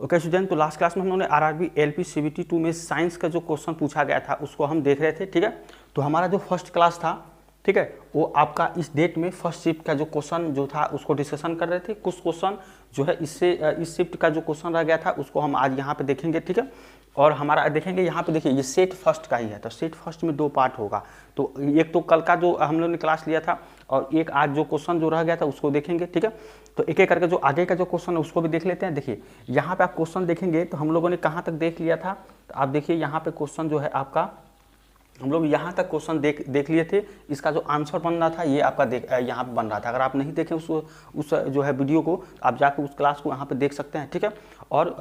Okay student, तो last class में हम लोगों ने आरआरबी एलपी सीबीटी 2 में साइंस का जो क्वेश्चन पूछा गया था उसको हम देख रहे थे। ठीक है, तो हमारा जो फर्स्ट क्लास था, ठीक है, वो आपका इस डेट में फर्स्ट शिफ्ट का जो क्वेश्चन जो था उसको डिस्कशन कर रहे थे। कुछ क्वेश्चन जो है इससे इस शिफ्ट का जो क्वेश्चन रह गया था उसको हम आज यहाँ पे देखेंगे। ठीक है, और हमारा देखेंगे यहाँ पे, देखिए ये सेट फर्स्ट का ही है, तो सेट फर्स्ट में 2 पार्ट होगा। तो एक तो कल का जो हम लोगों ने क्लास लिया था और एक आज जो क्वेश्चन जो रह गया था उसको देखेंगे। ठीक है, तो एक एक करके जो आगे का जो क्वेश्चन है उसको भी देख लेते हैं। देखिए यहाँ पे आप क्वेश्चन देखेंगे तो हम लोगों ने कहाँ तक देख लिया था, तो आप देखिए यहाँ पे क्वेश्चन जो है आपका, हम लोग यहाँ तक क्वेश्चन देख लिए थे। इसका जो आंसर बन रहा था ये आपका यहाँ पे बन रहा था। अगर आप नहीं देखें उस जो है वीडियो को, आप जाकर उस क्लास को यहाँ पे देख सकते हैं। ठीक है, और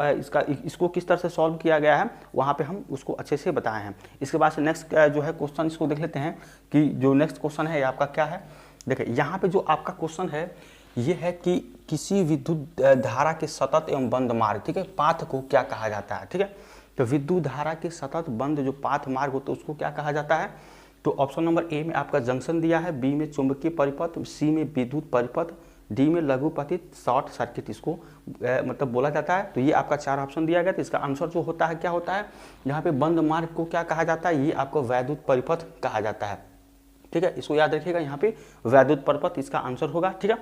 इसको किस तरह से सॉल्व किया गया है वहाँ पे हम उसको अच्छे से बताए हैं। इसके बाद से नेक्स्ट जो है क्वेश्चन इसको देख लेते हैं कि जो नेक्स्ट क्वेश्चन है ये आपका क्या है। देखिए यहाँ पे जो आपका क्वेश्चन है ये है कि किसी विद्युत धारा के सतत एवं बंद मार्ग, ठीक है, पाथ को क्या कहा जाता है। ठीक है, तो विद्युत धारा के सतत बंद जो पाथ मार्ग होता है उसको क्या कहा जाता है। तो ऑप्शन नंबर ए में आपका जंक्शन दिया है, बी में चुंबकीय परिपथ, सी में विद्युत परिपथ, डी में लघुपतित शॉर्ट सर्किट इसको मतलब बोला जाता है। तो ये आपका 4 ऑप्शन दिया गया। तो इसका आंसर जो होता है क्या होता है, यहाँ पे बंद मार्ग को क्या कहा जाता है, ये आपको वैद्युत परिपथ कहा जाता है। ठीक है, इसको याद रखिएगा, यहाँ पे वैद्युत परिपथ इसका आंसर होगा। ठीक है,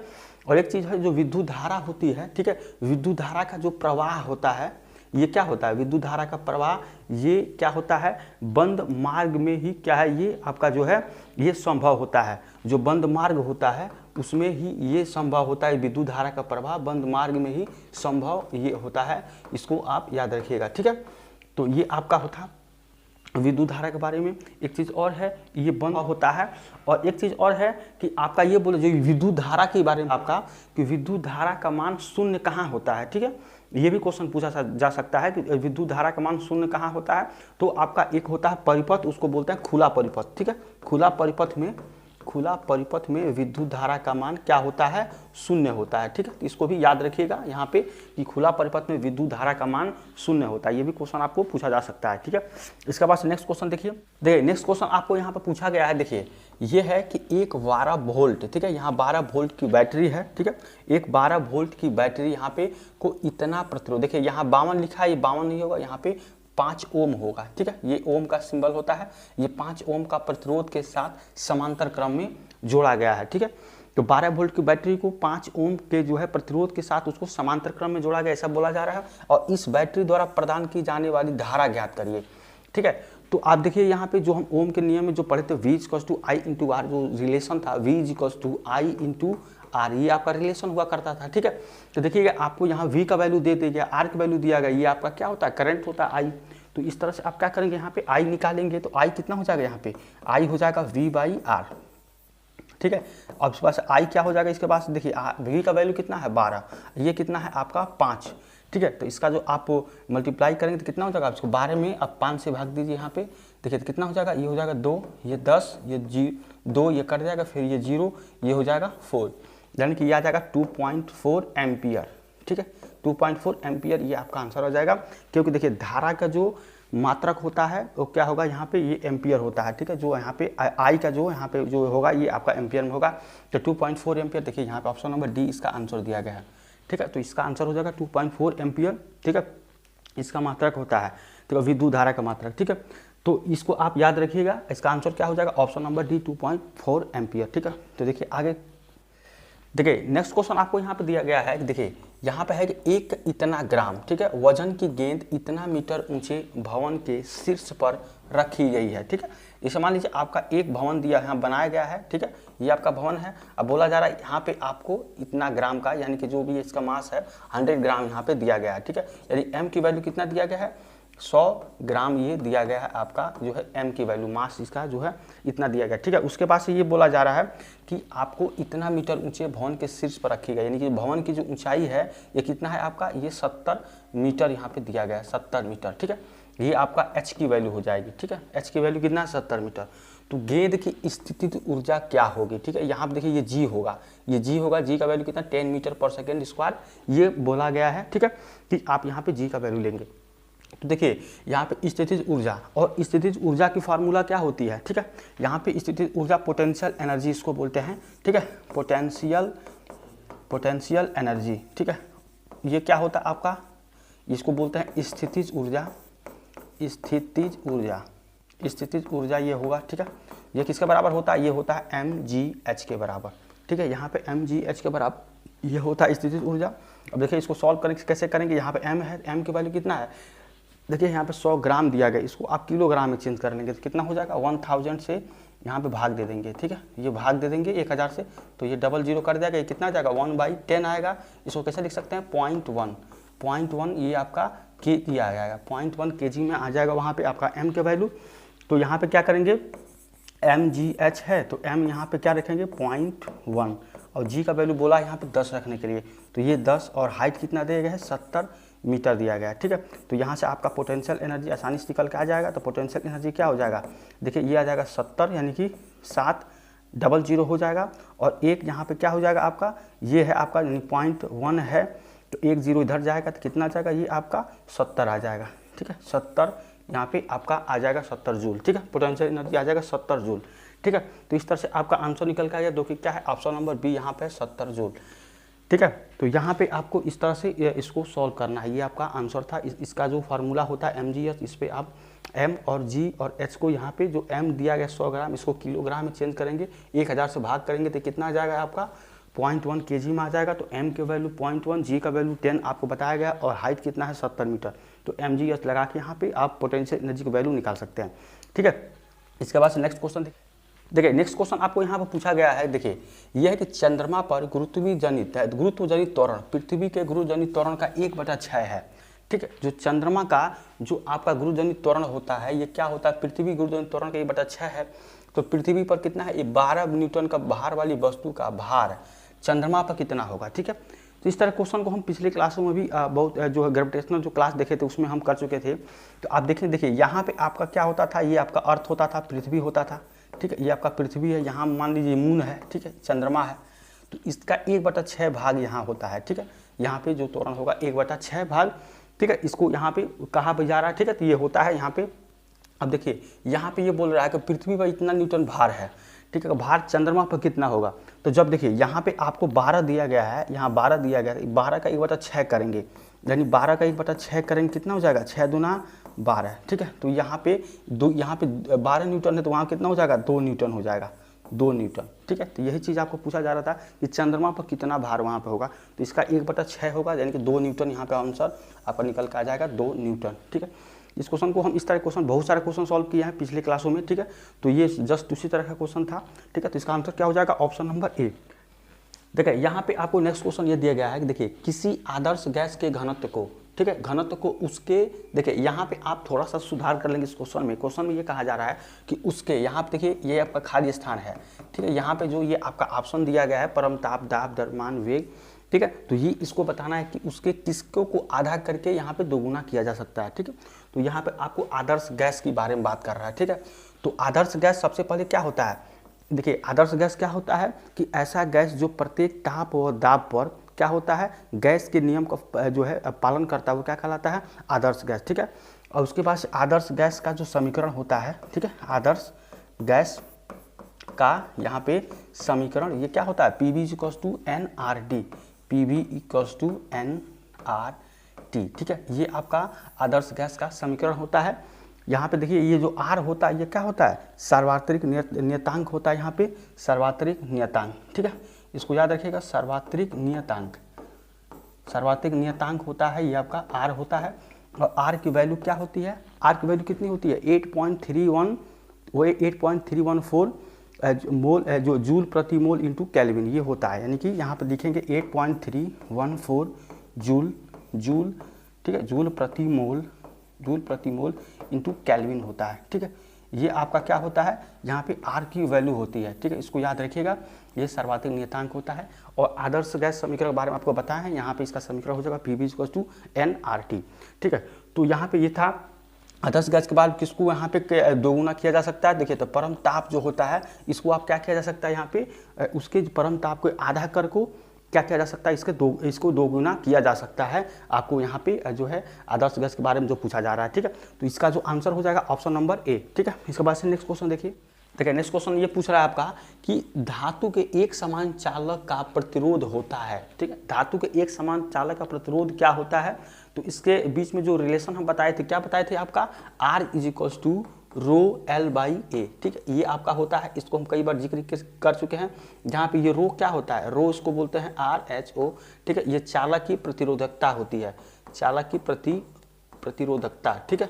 और एक चीज़ है जो विद्युत धारा होती है, ठीक है, विद्युत धारा का जो प्रवाह होता है ये क्या होता है, विद्युत धारा का प्रवाह ये क्या होता है, बंद मार्ग में ही क्या है, ये आपका जो है ये संभव होता है। जो बंद मार्ग होता है उसमें ही ये संभव होता है, विद्युत धारा का प्रवाह बंद मार्ग में ही संभव ये होता है। इसको आप याद रखिएगा। ठीक है, तो ये आपका होता विद्युत धारा के बारे में। एक चीज़ और है, ये बंद होता है, और एक चीज़ और है कि आपका ये बोले जो विद्युत धारा के बारे में आपका, कि विद्युत धारा का मान शून्य कहाँ होता है। ठीक है, ये भी क्वेश्चन पूछा जा सकता है कि विद्युत धारा का मान शून्य कहाँ होता है। तो आपका एक होता है परिपथ, उसको बोलते हैं खुला परिपथ। ठीक है, खुला परिपथ में विद्युत धारा का मान क्या होता है, शून्य होता है। ठीक है, तो इसको भी याद रखिएगा यहाँ पे कि खुला परिपथ में विद्युत धारा का मान शून्य होता है। ये भी क्वेश्चन आपको पूछा जा सकता है। ठीक है, इसके बाद नेक्स्ट क्वेश्चन देखिए नेक्स्ट क्वेश्चन आपको यहाँ पे पूछा गया है। देखिए ये है कि एक 12 वोल्ट, ठीक है, यहाँ 12 वोल्ट की बैटरी है। ठीक है, एक 12 वोल्ट की बैटरी यहाँ पे को इतना प्रतिरोध, देखिए यहाँ 52 लिखा है, ये 52 नहीं होगा, यहाँ पे 5 ओम होगा। ठीक है, ये ओम का सिंबल होता है, ये 5 ओम का प्रतिरोध के साथ समांतर क्रम में जोड़ा गया है। ठीक है, तो 12 वोल्ट की बैटरी को 5 ओम के जो है प्रतिरोध के साथ उसको समांतर क्रम में जोड़ा गया, ऐसा बोला जा रहा है। और इस बैटरी द्वारा प्रदान की जाने वाली धारा ज्ञात करिए। ठीक है, तो आप देखिए यहाँ पे जो हम ओम के नियम में जो पढ़े थे, V = I × R, जो रिलेशन था V = I × R, ये आपका रिलेशन हुआ करता था। ठीक है, तो देखिएगा आपको यहाँ V का वैल्यू दे दिया गया, R का वैल्यू दिया गया, ये आपका क्या होता है, करंट होता है I। तो इस तरह से आप क्या करेंगे, यहाँ पे I निकालेंगे तो I कितना हो जाएगा, यहाँ पे I हो जाएगा V/R। ठीक है, अब इसके पास I क्या हो जाएगा, इसके पास देखिए V का वैल्यू कितना है 12, ये कितना है आपका 5। ठीक है, तो इसका जो आप मल्टीप्लाई करेंगे तो कितना हो जाएगा, इसको 12 में अब 5 से भाग दीजिए। यहाँ पे देखिए तो कितना हो जाएगा, ये हो जाएगा 2, ये 10, ये 2, ये कट जाएगा, फिर ये 0, ये हो जाएगा 4, यानी कि ये आ जाएगा 2.4 एम्पियर। ठीक है, 2.4 एम्पियर ये आपका आंसर हो जाएगा, क्योंकि देखिए धारा का जो मात्रक होता है वो क्या होगा, यहाँ पे ये एम्पियर होता है। ठीक है, जो यहाँ पे आई का जो यहाँ पे जो होगा ये आपका एम्पियर में होगा। तो 2.4 एम्पियर, देखिए यहाँ पे ऑप्शन नंबर डी इसका आंसर दिया गया है। ठीक है, तो इसका आंसर हो जाएगा 2.4 एम्पियर। ठीक है, इसका मात्रक होता है, तो विद्युत धारा का मात्रक। ठीक है, तो इसको आप याद रखिएगा, इसका आंसर क्या हो जाएगा, ऑप्शन नंबर डी 2.4 एम्पियर। ठीक है, तो देखिए आगे देखिए नेक्स्ट क्वेश्चन आपको यहाँ पे दिया गया है। देखिए यहाँ पे है कि एक इतना ग्राम, ठीक है, वजन की गेंद इतना मीटर ऊंचे भवन के शीर्ष पर रखी गई है। ठीक है, इसे मान लीजिए आपका एक भवन दिया यहाँ बनाया गया है। ठीक है, ये आपका भवन है। अब बोला जा रहा है यहाँ पे आपको इतना ग्राम का, यानी कि जो भी इसका मास है 100 ग्राम यहाँ पे दिया गया है। ठीक है, यानी एम की वैल्यू कितना दिया गया है, 100 ग्राम ये दिया गया है आपका जो है एम की वैल्यू, मास इसका जो है इतना दिया गया। ठीक है, उसके पास ये बोला जा रहा है कि आपको इतना मीटर ऊंचे भवन के शीर्ष पर रखी गई, यानी कि भवन की जो ऊंचाई है ये कितना है आपका, ये 70 मीटर यहाँ पे दिया गया है, 70 मीटर। ठीक है, ये आपका एच की वैल्यू हो जाएगी। ठीक है, एच की वैल्यू कितना है, 70 मीटर। तो गेंद की स्थितिज ऊर्जा क्या होगी। ठीक है, यहाँ पे देखिए ये जी होगा, ये जी होगा, जी का वैल्यू कितना 10 मीटर पर सेकेंड स्क्वायर ये बोला गया है। ठीक है, कि आप यहाँ पे जी का वैल्यू लेंगे। तो देखिए यहाँ पे स्थितिज ऊर्जा, और स्थितिज ऊर्जा की फार्मूला क्या होती है। ठीक है, यहाँ पे स्थितिज ऊर्जा पोटेंशियल एनर्जी इसको बोलते हैं। ठीक है, पोटेंशियल एनर्जी। ठीक है, ये क्या होता है आपका, इसको बोलते हैं स्थितिज ऊर्जा, स्थितिज ऊर्जा, स्थितिज ऊर्जा ये होगा, ठीक है। ये किसके बराबर होता है, ये होता है mgh के बराबर, ठीक है। यहाँ पे mgh के बराबर ये होता है स्थितिज ऊर्जा। अब देखिए इसको सॉल्व करेंगे, कैसे करेंगे, यहाँ पे m है, m की वैल्यू कितना है, देखिए यहाँ पे 100 ग्राम दिया गया, इसको आप किलोग्राम में चेंज कर लेंगे तो कितना हो जाएगा, 1000 से यहाँ पे भाग दे देंगे, ठीक है। ये भाग दे देंगे 1000 से, तो ये 00 कर जाएगा, ये कितना आ जाएगा 1/10 आएगा। इसको कैसे लिख सकते हैं, 0.1 ये आपका के जी आ जाएगा, 0.1 kg में आ जाएगा वहाँ पे आपका m के वैल्यू। तो यहाँ पे क्या करेंगे, mgh है तो m यहाँ पे क्या रखेंगे 0.1 और g का वैल्यू बोला यहाँ पे 10 रखने के लिए, तो ये 10 और हाइट कितना दिया गया है 70 मीटर दिया गया है, ठीक है। तो यहाँ से आपका पोटेंशियल एनर्जी आसानी से निकल के आ जाएगा। तो पोटेंशियल एनर्जी क्या हो जाएगा, देखिए ये आ जाएगा 70 यानी कि 700 हो जाएगा, और एक यहाँ पे क्या हो जाएगा आपका, ये है आपका यानी 0.1 है, तो 10 इधर जाएगा तो कितना जाएगा, ये आपका 70 आ जाएगा, ठीक है। 70 यहाँ पे आपका आ जाएगा 70 जूल, ठीक है। पोटेंशियल एनर्जी आ जाएगा 70 जूल, ठीक है। तो इस तरह से आपका आंसर निकल के आ गया, जो कि क्या है ऑप्शन नंबर बी यहाँ पे 70 जूल, ठीक है। तो यहाँ पे आपको इस तरह से इसको सॉल्व करना है, ये आपका आंसर था। इसका जो फार्मूला होता है mgh, इस पर आप m और g और h को यहाँ पे जो m दिया गया 100 ग्राम, इसको किलोग्राम में चेंज करेंगे, 1000 से भाग करेंगे तो कितना आ जाएगा आपका 0.1 kg में आ जाएगा। तो m के वैल्यू 0.1, g का वैल्यू 10 आपको बताया गया, और हाइट कितना है 70 मीटर। तो mgh लगा के यहाँ पे आप पोटेंशियल एनर्जी की वैल्यू निकाल सकते हैं, ठीक है। इसके बाद से नेक्स्ट क्वेश्चन देखिए, नेक्स्ट क्वेश्चन आपको यहाँ पर पूछा गया है, देखिए यह है कि चंद्रमा पर गुरुत्वजनित त्वरण, पृथ्वी के गुरुत्वजनित त्वरण का 1/6 है, ठीक है। जो चंद्रमा का जो आपका गुरुत्वजनित त्वरण होता है, ये क्या होता है, पृथ्वी गुरुत्वजनित त्वरण का 1/6 है। तो पृथ्वी पर कितना है, ये 12 न्यूटन का भार वाली वस्तु का भार चंद्रमा पर कितना होगा, ठीक है। तो इस तरह क्वेश्चन को हम पिछले क्लासों में भी बहुत जो है ग्रेविटेशनल जो क्लास देखे थे उसमें हम कर चुके थे। तो आप देखिए यहाँ पे आपका क्या होता था, ये आपका अर्थ होता था, पृथ्वी होता था, ठीक है। ये आपका पृथ्वी है, यहाँ मान लीजिए मून है, ठीक है, चंद्रमा है, तो इसका 1/6 भाग यहाँ होता है, ठीक है। यहाँ पे जो त्वरण होगा 1/6 भाग, ठीक है। इसको यहाँ पे कहा भी जा रहा है, ठीक है। तो ये होता है यहाँ पे, अब देखिए यहाँ पे ये बोल रहा है कि पृथ्वी पर इतना न्यूटन भार है, ठीक है। भार चंद्रमा पर कितना होगा, तो जब देखिए यहाँ पे आपको 12 दिया गया है, यहाँ 12 दिया गया है, 12 का 1/6 करेंगे, यानी 12 का 1/6 करेंगे कितना हो जाएगा, 6 दूना 12, ठीक है। तो यहाँ पे 12 न्यूटन है, तो वहाँ कितना हो जाएगा 2 न्यूटन हो जाएगा, 2 न्यूटन, ठीक है। तो यही चीज़ आपको पूछा जा रहा था कि चंद्रमा पर कितना भार वहाँ पे होगा, तो इसका 1/6 होगा, यानी कि 2 न्यूटन यहाँ पे आंसर आपका निकल के आ जाएगा, 2 न्यूटन, ठीक है। इस क्वेश्चन को हम इस तरह क्वेश्चन बहुत सारे क्वेश्चन सॉल्व किए हैं पिछले क्लासों में, ठीक है। तो ये जस्ट उसी तरह का क्वेश्चन था, ठीक है। तो इसका आंसर क्या हो जाएगा, ऑप्शन नंबर ए। देखिए यहाँ पे आपको नेक्स्ट क्वेश्चन ये दिया गया है कि देखिए किसी आदर्श गैस के घनत्व को, ठीक है, घनत्व को उसके, देखिए यहाँ पे आप थोड़ा सा सुधार कर लेंगे इस क्वेश्चन में ये कहा जा रहा है कि उसके, यहाँ पे देखिए ये आपका खाली स्थान है, ठीक है। यहाँ पे जो ये आपका ऑप्शन दिया गया है परम ताप, दाब, द्रव्यमान, वेग, ठीक है। तो ये इसको बताना है कि उसके किसको को आधा करके यहाँ पे दोगुना किया जा सकता है, ठीक है। तो यहाँ पे आपको आदर्श गैस के बारे में बात कर रहा है, ठीक है। तो आदर्श गैस सबसे पहले क्या होता है, देखिए आदर्श गैस क्या होता है कि ऐसा गैस जो प्रत्येक ताप और दाब पर क्या होता है, गैस के नियम का जो है पालन करता है, वो क्या कहलाता है, आदर्श गैस, ठीक है। और उसके बाद आदर्श गैस का जो समीकरण होता है, ठीक है, आदर्श गैस का यहाँ पे समीकरण ये क्या होता है, PV = nRT, PV = nRT, ठीक है। ये आपका आदर्श गैस का समीकरण होता है। यहाँ पे देखिए ये जो R होता है ये क्या होता है, सार्वत्रिक नियतांक होता है, यहाँ पे सार्वत्रिक नियतांक, ठीक है। इसको याद रखिएगा, सार्वत्रिक नियतांक होता है, ये आपका R होता है। और R की वैल्यू क्या होती है, R की वैल्यू कितनी होती है 8.31, वो 8.314 मोल जो जूल प्रति मोल इंटू केल्विन ये होता है, यानी कि यहाँ पर लिखेंगे 8.314 जूल, ठीक है, जूल प्रति मोल इंटू केल्विन होता है, ठीक है। ये आपका क्या होता है, यहाँ पे R की वैल्यू होती है, ठीक है। इसको याद रखिएगा, ये सर्वाधिक नियतांक होता है। और आदर्श गैस समीकरण के बारे में आपको बताया है, यहाँ पे इसका समीकरण हो जाएगा PV = nRT, ठीक है। तो यहाँ पे ये था आदर्श गैस के बाद किसको यहाँ पे दोगुना किया जा सकता है, देखिए तो परम ताप जो होता है इसको आप क्या किया जा सकता है, यहाँ पे उसके परम ताप को आधा कर को क्या किया जा सकता है, इसको दोगुना किया जा सकता है। आपको यहाँ पे जो है आदर्श गैस के बारे में जो पूछा जा रहा है, ठीक है। तो इसका जो आंसर हो जाएगा ऑप्शन नंबर ए, ठीक है। इसके बाद से नेक्स्ट क्वेश्चन देखिए, देखिए नेक्स्ट क्वेश्चन ये पूछ रहा है आपका कि धातु के एक समान चालक का प्रतिरोध होता है, ठीक है। धातु के एक समान चालक का प्रतिरोध क्या होता है, तो इसके बीच में जो रिलेशन हम बताए थे, क्या बताए थे आपका, R is to rho L by A, ठीक है। ये आपका होता है, इसको हम कई बार जिक्र कर चुके हैं। जहाँ पे ये रो क्या होता है, रो इसको बोलते हैं RH O, ठीक है। ये चालक की प्रतिरोधकता होती है, चालक की प्रतिरोधकता, ठीक है,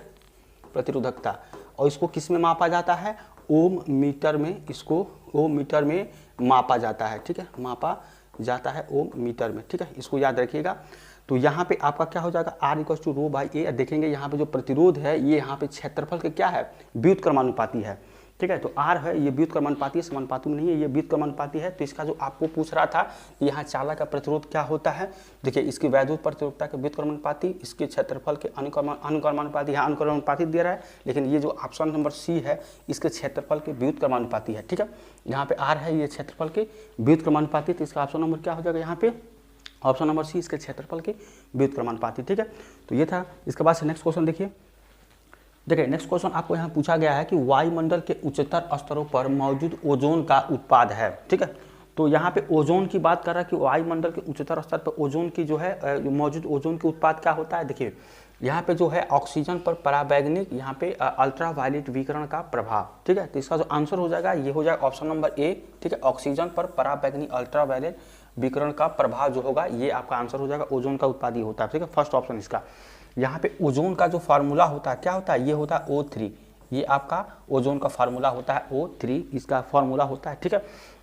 प्रतिरोधकता। और इसको किस में मापा जाता है, ओम मीटर में, इसको ओम मीटर में मापा जाता है, ठीक है, मापा जाता है ओम मीटर में, ठीक है। इसको याद रखिएगा। तो यहाँ पे आपका क्या हो जाएगा, R equal to rho by A. देखेंगे यहाँ पे जो प्रतिरोध है ये यहाँ पे क्षेत्रफल के क्या है, व्युत्क्रमानुपाती है, ठीक है। तो R है ये व्युत्क्रमानुपाती है, समानुपाती में नहीं है, ये व्युत्क्रमानुपाती है। तो इसका जो आपको पूछ रहा था कि यहाँ चालक का प्रतिरोध क्या होता है, देखिए इसकी वैद्युत प्रतिरोधकता के व्युत्क्रमानुपाती, इसके क्षेत्रफल के अनुक्रमानुपाती, यहाँ अनुक्रमानुपाती दे रहा है, लेकिन ये जो ऑप्शन नंबर सी है इसके क्षेत्रफल के व्युत्क्रमानुपाती है, ठीक है। यहाँ पे R है ये क्षेत्रफल के व्युत्क्रमानुपाती, तो इसका ऑप्शन नंबर क्या हो जाएगा यहाँ पे, ऑप्शन नंबर सी, इसके क्षेत्रफल के व्युत्क्रमानुपाती, ठीक है। तो ये था। इसके बाद से नेक्स्ट क्वेश्चन देखिए नेक्स्ट क्वेश्चन आपको यहाँ पूछा गया है कि वायुमंडल के उच्चतर स्तरों पर मौजूद ओजोन का उत्पाद है, ठीक है। तो यहाँ पे ओजोन की बात कर रहा है कि वायुमंडल के उच्चतर स्तर पर ओजोन की जो है मौजूद ओजोन के उत्पाद क्या होता है। देखिए यहाँ पे जो है ऑक्सीजन पर पराबैंगनी, यहाँ पे अल्ट्रावायलेट विकिरण का प्रभाव, ठीक है। तो इसका जो आंसर हो जाएगा ये हो जाएगा ऑप्शन नंबर ए, ठीक है। ऑक्सीजन पर पराबैंगनी अल्ट्रावायलेट विकिरण का प्रभाव जो होगा ये आपका आंसर हो जाएगा, ओजोन का उत्पाद ये होता है, ठीक है, फर्स्ट ऑप्शन इसका। यहाँ पे ओजोन का जो फार्मूला होता है क्या होता है, ये होता है O3, ये आपका ओजोन का फार्मूला होता है O3, इसका फार्मूला होता है, ठीक है।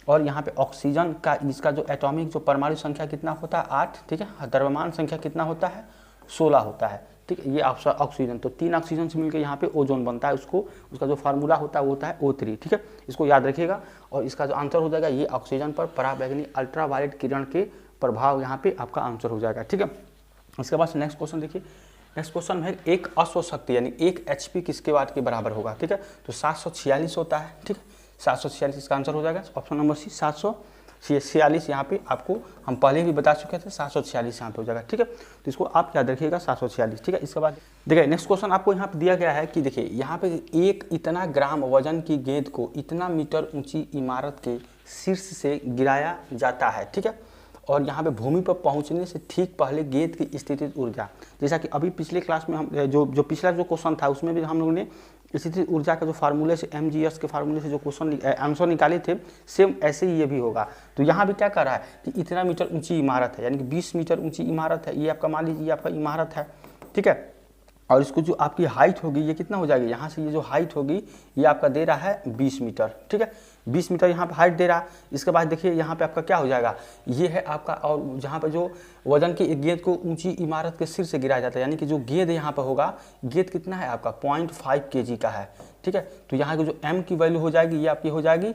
और यहाँ पे ऑक्सीजन का इसका जो एटॉमिक जो परमाणु संख्या कितना होता है 8, ठीक है। द्रव्यमान संख्या कितना होता है 16 होता है, ठीक है। ये ऑक्सीजन, तो 3 ऑक्सीजन से मिलकर यहाँ पे ओजोन बनता है, उसका जो फार्मूला होता है वो होता है O3, ठीक है। इसको याद रखिएगा। और इसका जो आंसर हो जाएगा ये ऑक्सीजन पर पराबैंगनी अल्ट्रावायलेट किरण के प्रभाव यहाँ पे आपका आंसर हो जाएगा, ठीक है। इसके बाद नेक्स्ट क्वेश्चन देखिए, नेक्स्ट क्वेश्चन है एक अश्व शक्ति यानी 1 HP किसके वाट के बराबर होगा, ठीक है। तो 746 होता है, ठीक है, 746 इसका आंसर हो जाएगा, ऑप्शन नंबर सी 746। यहाँ पे आपको हम पहले भी बता चुके थे, 746 यहाँ पे हो जाएगा, ठीक है। तो इसको आप याद रखिएगा 746, ठीक है। इसके बाद देखिए नेक्स्ट क्वेश्चन आपको यहाँ पे दिया गया है कि देखिए यहाँ पे एक इतना ग्राम वजन की गेंद को इतना मीटर ऊंची इमारत के शीर्ष से गिराया जाता है, ठीक है। और यहाँ पे भूमि पर पहुँचने से ठीक पहले गेंद की स्थितिज ऊर्जा, जैसा कि अभी पिछले क्लास में हम जो पिछला जो क्वेश्चन था उसमें भी हम लोगों ने स्थितिज ऊर्जा का जो फार्मूले से MGS के फार्मूले से जो क्वेश्चन आंसर निकाले थे, सेम ऐसे ही ये भी होगा। तो यहाँ भी क्या कर रहा है कि इतना मीटर ऊंची इमारत है, यानी कि 20 मीटर ऊंची इमारत है, ये आपका मान लीजिए आपका इमारत है, ठीक है। और इसको जो आपकी हाइट होगी ये कितना हो जाएगी, यहाँ से ये जो हाइट होगी ये आपका दे रहा है 20 मीटर, ठीक है, 20 मीटर यहाँ पे हाइट दे रहा है। इसके बाद देखिए यहाँ पे आपका क्या हो जाएगा, ये है आपका, और जहाँ पे जो वजन की एक गेंद को ऊंची इमारत के सिर से गिराया जाता है, यानी कि जो गेंद यहाँ पे होगा, गेंद कितना है आपका 0.5 kg का है, ठीक है। तो यहाँ की जो m की वैल्यू हो जाएगी ये आपकी हो जाएगी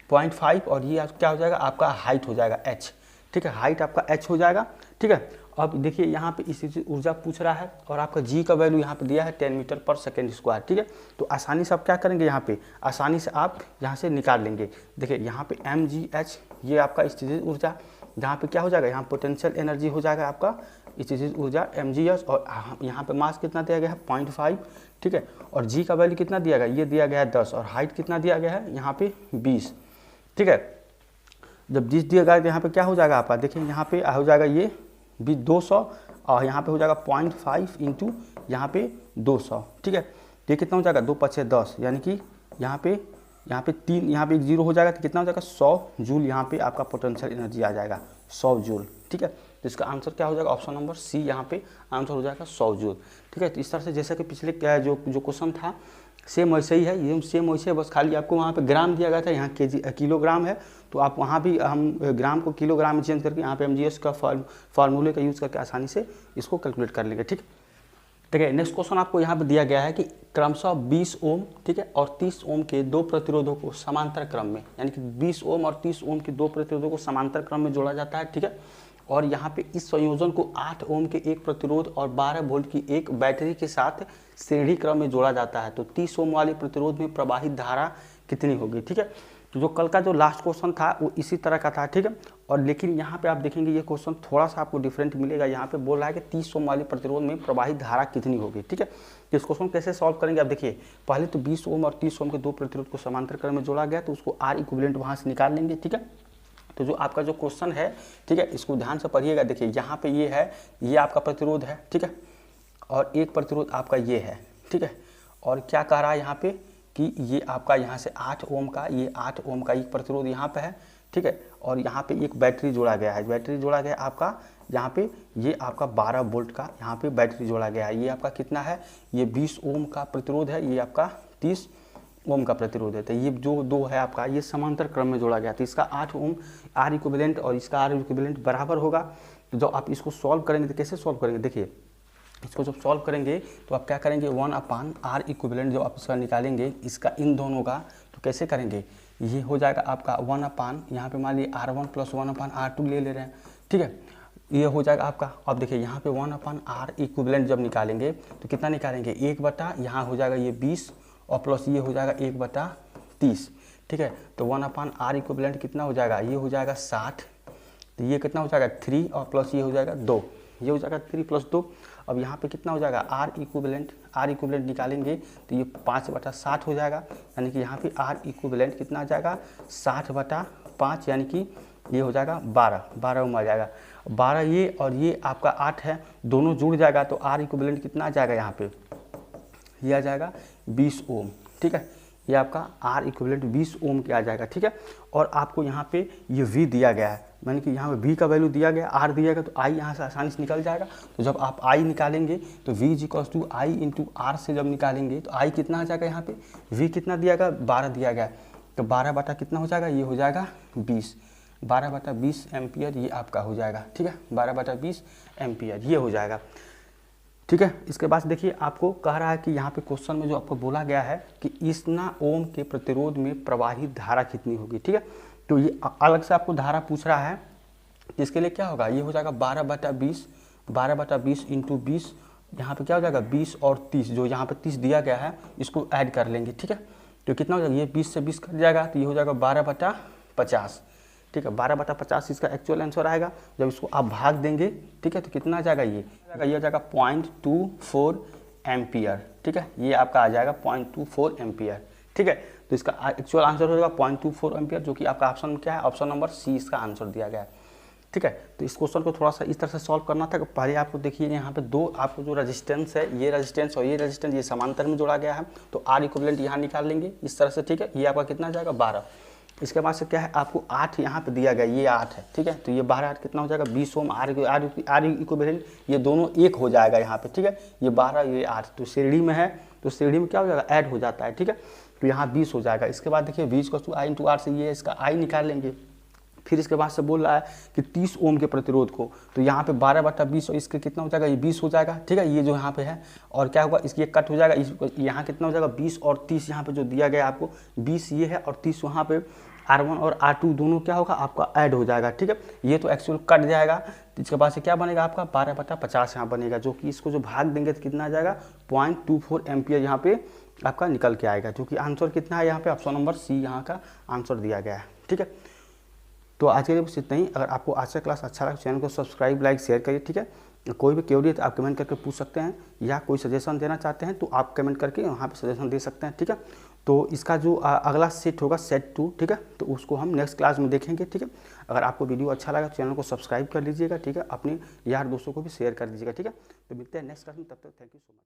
0.5, और ये क्या हो जाएगा आपका हाइट हो जाएगा h, ठीक है, हाइट आपका h हो जाएगा, ठीक है। अब देखिए यहाँ पे स्थितिज ऊर्जा पूछ रहा है और आपका g का वैल्यू यहाँ पे दिया है 10 मीटर पर सेकेंड स्क्वायर, ठीक है। तो आसानी से आप क्या करेंगे, यहाँ पे आसानी से आप यहाँ से निकाल लेंगे। देखिए यहाँ पे mgh ये आपका स्थितिज ऊर्जा, जहाँ पे क्या हो जाएगा, यहाँ पोटेंशियल एनर्जी हो जाएगा आपका स्थितिज ऊर्जा mgh, और यहाँ पे मास कितना दिया गया है 0.5, ठीक है। और g का वैल्यू कितना दिया गया, ये दिया गया है 10, और हाइट कितना दिया गया है यहाँ पे 20, ठीक है। जब 20 दिया गया तो यहाँ पे क्या हो जाएगा आपका, देखिए यहाँ पे हो जाएगा ये भी 200, और यहाँ पे हो जाएगा 0.5 इंटू यहाँ पे 200, ठीक है। ये कितना हो जाएगा 2 × 5 = 10, यानी कि यहाँ पे 3, यहाँ पे एक 0 हो जाएगा तो कितना हो जाएगा 100 जूल, यहाँ पे आपका पोटेंशियल एनर्जी आ जाएगा 100 जूल, ठीक है। तो इसका आंसर क्या हो जाएगा, ऑप्शन नंबर सी, यहाँ पे आंसर हो जाएगा 100 जूल, ठीक है। तो इस तरह से जैसा कि पिछले जो क्वेश्चन था सेम वैसे ही है, ये सेम वैसे है, बस खाली आपको वहाँ पे ग्राम दिया गया था, यहाँ किलोग्राम है, तो आप वहाँ भी हम ग्राम को किलोग्राम में चेंज करके यहाँ पे MGS का फार्मूले का यूज़ करके आसानी से इसको कैलकुलेट कर लेंगे, ठीक। देखिए नेक्स्ट क्वेश्चन आपको यहाँ पे दिया गया है कि क्रमशः 20 ओम, ठीक है, और 30 ओम के 2 प्रतिरोधों को समांतर क्रम में, यानी कि 20 ओम और 30 ओम के 2 प्रतिरोधों को समांतर क्रम में जोड़ा जाता है, ठीक है। और यहाँ पे इस संयोजन को 8 ओम के एक प्रतिरोध और 12 वोल्ट की एक बैटरी के साथ श्रेणी क्रम में जोड़ा जाता है। तो 30 ओम वाले प्रतिरोध में प्रवाहित धारा कितनी होगी, ठीक है। तो जो कल का जो लास्ट क्वेश्चन था वो इसी तरह का था, ठीक है। और लेकिन यहाँ पे आप देखेंगे ये क्वेश्चन थोड़ा सा आपको डिफरेंट मिलेगा। यहाँ पे बोल रहा है कि 30 ओम वाले प्रतिरोध में प्रवाहित धारा कितनी होगी, ठीक है। तो इस क्वेश्चन कैसे सॉल्व करेंगे आप देखिए, पहले तो 20 ओम और 30 ओम के दो प्रतिरोध को समांतर क्रम में जोड़ा गया, तो उसको आर इक्विवेलेंट वहाँ से निकाल लेंगे, ठीक है। तो जो आपका जो क्वेश्चन है, ठीक है, इसको ध्यान से पढ़िएगा। देखिए यहाँ पे ये है, ये आपका प्रतिरोध है, ठीक है, और एक प्रतिरोध आपका ये है, ठीक है। और क्या कह रहा है यहाँ पे कि ये आपका यहाँ से 8 ओम का, ये 8 ओम का एक प्रतिरोध यहाँ पे है, ठीक है। और यहाँ पे एक बैटरी जोड़ा गया है, बैटरी जोड़ा गया आपका यहाँ पे, ये आपका 12 वोल्ट का यहाँ पे बैटरी जोड़ा गया है। ये आपका कितना है, ये 20 ओम का प्रतिरोध है, ये आपका 30 ओम का प्रतिरोध है। तो ये जो दो है आपका, ये समांतर क्रम में जोड़ा गया। तो इसका 8 ओम आर इक्विवेलेंट और इसका आर इक्विवेलेंट बराबर होगा। तो जब आप इसको सॉल्व करेंगे तो कैसे सॉल्व करेंगे, देखिए इसको जब सॉल्व करेंगे तो आप क्या करेंगे, 1/r इक्विवेलेंट जब आप इसका निकालेंगे, इसका इन दोनों का, तो कैसे करेंगे, ये हो जाएगा आपका 1/, यहाँ पे मान लीजिए r1 + 1/r2 ले रहे हैं, ठीक है। ये हो जाएगा आपका, अब देखिए यहाँ पे 1/r इक्विवेलेंट जब निकालेंगे तो कितना निकालेंगे, 1/, यहाँ हो जाएगा ये 20 और प्लस ये हो जाएगा 1/30, ठीक है। तो 1/r इक्विवेलेंट कितना हो जाएगा, ये हो जाएगा 60। तो ये कितना हो जाएगा 3 और प्लस ये हो जाएगा 2, ये हो जाएगा 3 + 2। अब यहाँ पे कितना हो जाएगा आर इक्विवेलेंट निकालेंगे तो ये 5/60 हो जाएगा, यानी कि यहाँ पे आर इक्विवेलेंट कितना आ जाएगा 60/5, यानी कि ये हो जाएगा 12 ओम आ जाएगा। 12 ये और ये आपका 8 है, दोनों जुड़ जाएगा तो आर इक्विवेलेंट कितना आ जाएगा, यहाँ पे ये आ जाएगा 20 ओम, ठीक है। ये आपका आर इक्विवेलेंट 20 ओम के आ जाएगा, ठीक है। और आपको यहाँ पे ये V दिया गया है, यानी कि यहाँ पे V का वैल्यू दिया गया, R दिया गया, तो I यहाँ से आसानी से निकल जाएगा। तो जब आप I निकालेंगे तो V = I × R से जब निकालेंगे तो I कितना आ जाएगा, यहाँ पे V कितना दिया गया, 12 दिया गया, तो 12 कितना हो जाएगा, ये हो जाएगा 20, 12/20 एम्पियर ये आपका हो जाएगा, ठीक है। 12/20 एम्पियर ये हो जाएगा, ठीक है। इसके बाद देखिए आपको कह रहा है कि यहाँ पे क्वेश्चन में जो आपको बोला गया है कि इतना ओम के प्रतिरोध में प्रवाहित धारा कितनी होगी, ठीक है। तो ये अलग से आपको धारा पूछ रहा है, इसके लिए क्या होगा, ये हो जाएगा 12/20 × 20, यहाँ पे क्या हो जाएगा 20 और 30, जो यहाँ पे 30 दिया गया है इसको ऐड कर लेंगे, ठीक है। तो कितना हो जाएगा, ये 20 से 20 कट जाएगा तो ये हो जाएगा 12/50, ठीक है। 12/50 इसका एक्चुअल आंसर आएगा। जब इसको आप भाग देंगे, ठीक है, तो कितना आ जाएगा, ये आ जाएगा 0.24 एम्पियर, ठीक है। ये आपका आ जाएगा 0.24 एम्पियर, ठीक है। तो इसका एक्चुअल आंसर हो जाएगा 0.24 एम्पियर, जो कि आपका ऑप्शन क्या है, ऑप्शन नंबर सी इसका आंसर दिया गया है, ठीक है। तो इस क्वेश्चन को थोड़ा सा इस तरह से सॉल्व करना था। पहले आपको देखिए यहाँ पे दो आपको जो रेजिस्टेंस है, ये रेजिस्टेंस और ये रेजिस्टेंस, ये समांतर में जोड़ा गया है, तो आर इक्विवेलेंट यहाँ निकाल लेंगे इस तरह से, ठीक है। ये आपका कितना आ जाएगा 12। इसके बाद से क्या है, आपको 8 यहाँ पे दिया गया, ये 8 है, ठीक है। तो ये 12 8 कितना हो जाएगा 20 ओम, आर इक्विवेलेंट, ये दोनों एक हो जाएगा यहाँ पे, ठीक है। ये 12 ये 8, तो श्रेणी में है, तो श्रेणी में क्या हो जाएगा, ऐड हो जाता है, ठीक है। तो यहाँ 20 हो जाएगा। इसके बाद देखिए V = I × R से ये इसका I निकाल लेंगे। फिर इसके बाद से बोल रहा है कि 30 ओम के प्रतिरोध को, तो यहाँ पे 12/20 और इसके कितना हो जाएगा, ये 20 हो जाएगा, ठीक है। ये जो यहाँ पे है, और क्या होगा, इसकी कट हो जाएगा, यहाँ कितना हो जाएगा 20 और 30, यहाँ पे जो दिया गया आपको 20 ये है और 30 वहाँ पे, R1 और R2 दोनों क्या होगा आपका ऐड हो जाएगा, ठीक है। ये तो एक्चुअल कट जाएगा। इसके बाद से क्या बनेगा आपका 12/50 यहाँ बनेगा, जो कि इसको जो भाग देंगे तो कितना आ जाएगा 0.24 एम्पियर यहाँ पे आपका निकल के आएगा, जो कि आंसर कितना है यहाँ पे, ऑप्शन नंबर सी यहाँ का आंसर दिया गया है, ठीक है। तो आज के लिए बस इतना ही। अगर आपको आज का क्लास अच्छा लगा, चैनल को सब्सक्राइब, लाइक, शेयर करिए, ठीक है। कोई भी क्वेरी है तो आप कमेंट करके पूछ सकते हैं, या कोई सजेशन देना चाहते हैं तो आप कमेंट करके वहाँ पे सजेशन दे सकते हैं, ठीक है। तो इसका जो अगला सेट होगा सेट 2, ठीक है, तो उसको हम नेक्स्ट क्लास में देखेंगे, ठीक है। अगर आपको वीडियो अच्छा लगा तो चैनल को सब्सक्राइब कर लीजिएगा, ठीक है। अपने यार दोस्तों को भी शेयर कर दीजिएगा, ठीक है। तो मिलते हैं नेक्स्ट क्लास में, तब तक थैंक यू सो मच।